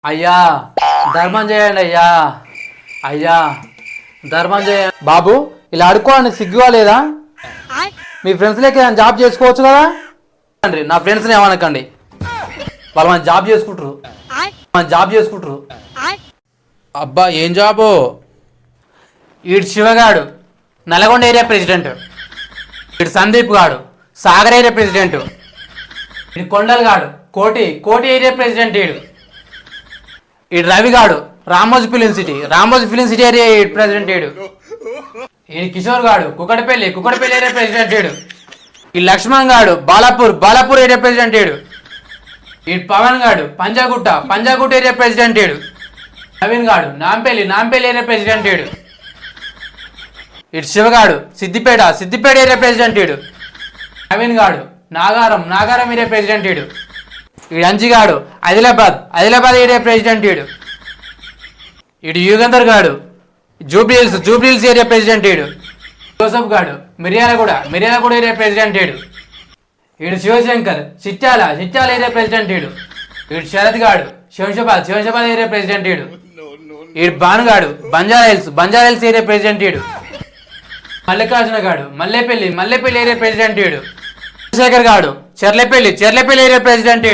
అయ్యా ధర్మం చేయండి అయ్యా అయ్యా ధర్మం చేయండి బాబు. ఇలా అడుక్కోవడానికి సిగ్గుగా లేదా? మీ ఫ్రెండ్స్ లెక్క జాబ్ చేసుకోవచ్చు కదా అండి. నా ఫ్రెండ్స్ని ఏమనకండి, వాళ్ళు మన జాబ్ చేసుకుంటారు. అబ్బా ఏం జాబో? ఈడు శివగాడు నల్గొండ ఏరియా ప్రెసిడెంట్, ఈడు సందీప్ గాడు సాగర్ ఏరియా ప్రెసిడెంట్, ఈడు కొండల్ గాడు కోటి ఏరియా ప్రెసిడెంట్, ఈడు రవి గాడు Ramoji film city area president, ఈడు కిషోర్ గాడు కుకటపల్లి ఏరియా ప్రెసిడెంట్, ఈ లక్ష్మణ్ గాడు బాలాపూర్ ఏరియా ప్రెసిడెంట్, ఈడు పవన్ గాడు పంజాగుట్ట ఏరియా ప్రెసిడెంట్, నవీన్ గాడు నాంపల్లి ఏరియా ప్రెసిడెంట్, ఇటు శివగాడు సిద్దిపేట ఏరియా ప్రెసిడెంట్, నవీన్ గాడు నాగారం ఏరియా ప్రెసిడెంట్, ఈడు అంజిగాడు ఆదిలాబాద్ ఏరియా ప్రెసిడెంట్, ఇటు యుగంధర్ గాడు జూబ్లీహిల్స్ ఏరియా ప్రెసిడెంట్, జోసఫ్ గాడు మిర్యాలగూడ ఏరియా ప్రెసిడెంట్, ఈడు శివశంకర్ చిట్యాల ఏరియా ప్రెసిడెంట్, ఈడు శరత్ గాడు శివంశాబాద్ ఏరియా ప్రెసిడెంట్, ఈడు భానుగాడు బంజారాహిల్స్ ఏరియా ప్రెసిడెంట్, మల్లికార్జున గాడు మల్లేపల్లి ఏరియా ప్రెసిడెంట్, చంద్రశేఖర్ గాడు చెర్లపల్లి ఏరియా ప్రెసిడెంట్,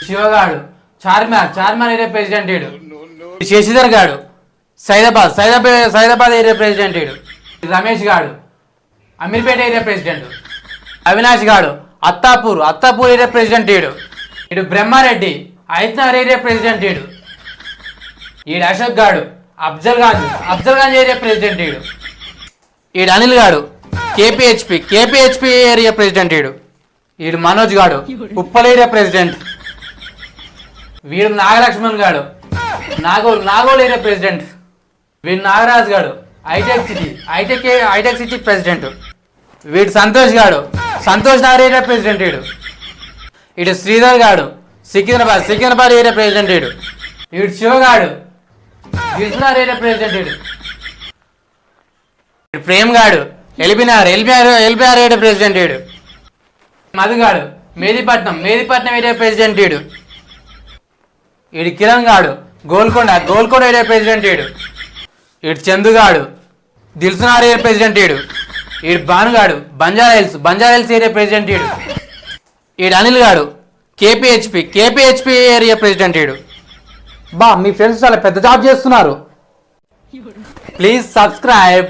శివగాడు చార్మార్ ఏరియా ప్రెసిడెంట్, శశిధర్ గాడు సైదాబాద్ ఏరియా ప్రెసిడెంట్, రమేష్ గాడు అమీర్పేట ఏరియా ప్రెసిడెంట్, అవినాష్ గాడు అత్తాపూర్ ఏరియా ప్రెసిడెంట్, ఇడు బ్రహ్మారెడ్డి ఐత్నగర్ ఏరియా ప్రెసిడెంట్, ఈడు అశోక్ గాడు అఫ్జల్గంజ్ ఏరియా ప్రెసిడెంట్, ఈడు అనిల్ గాడు కేపీహెచ్పి ఏరియా ప్రెసిడెంట్, ఈడు మనోజ్ గాడు ఉప్పల్ ఏరియా ప్రెసిడెంట్, వీడు నాగలక్ష్మణ్ గాడు నాగోల్ ఏరియా ప్రెసిడెంట్, వీడు నాగరాజ్ గాడు హైటెక్ సిటీ ప్రెసిడెంట్, వీడు సంతోష్ నగర్ ఏరియా ప్రెసిడెంట్, ఇటు శ్రీధర్ గాడు సికింద్రాబాద్ ఏరియా ప్రెసిడెంట్, వీడు శివగాడు దిల్సుఖ్నగర్ ఏరియా ప్రెసిడెంట్, ప్రేమ్ గాడు ఎల్బీఆర్ ఏరియా ప్రెసిడెంట్, మధుగాడు మేదీపట్నం ఏరియా ప్రెసిడెంట్, ఈడు కిరణ్ గాడు గోల్కొండ ఏరియా ప్రెసిడెంట్, ఈడు చందుగాడు దిల్సుఖ్నగర్ ఏరియా ప్రెసిడెంట్, ఈడు భానుగాడు బంజారాహిల్స్ ఏరియా ప్రెసిడెంట్, ఈడు అనిల్ గాడు కేపీహెచ్పి ఏరియా ప్రెసిడెంట్. బా మీ ఫ్రెండ్స్ చాలా పెద్ద జాబ్ చేస్తున్నారు. Please subscribe.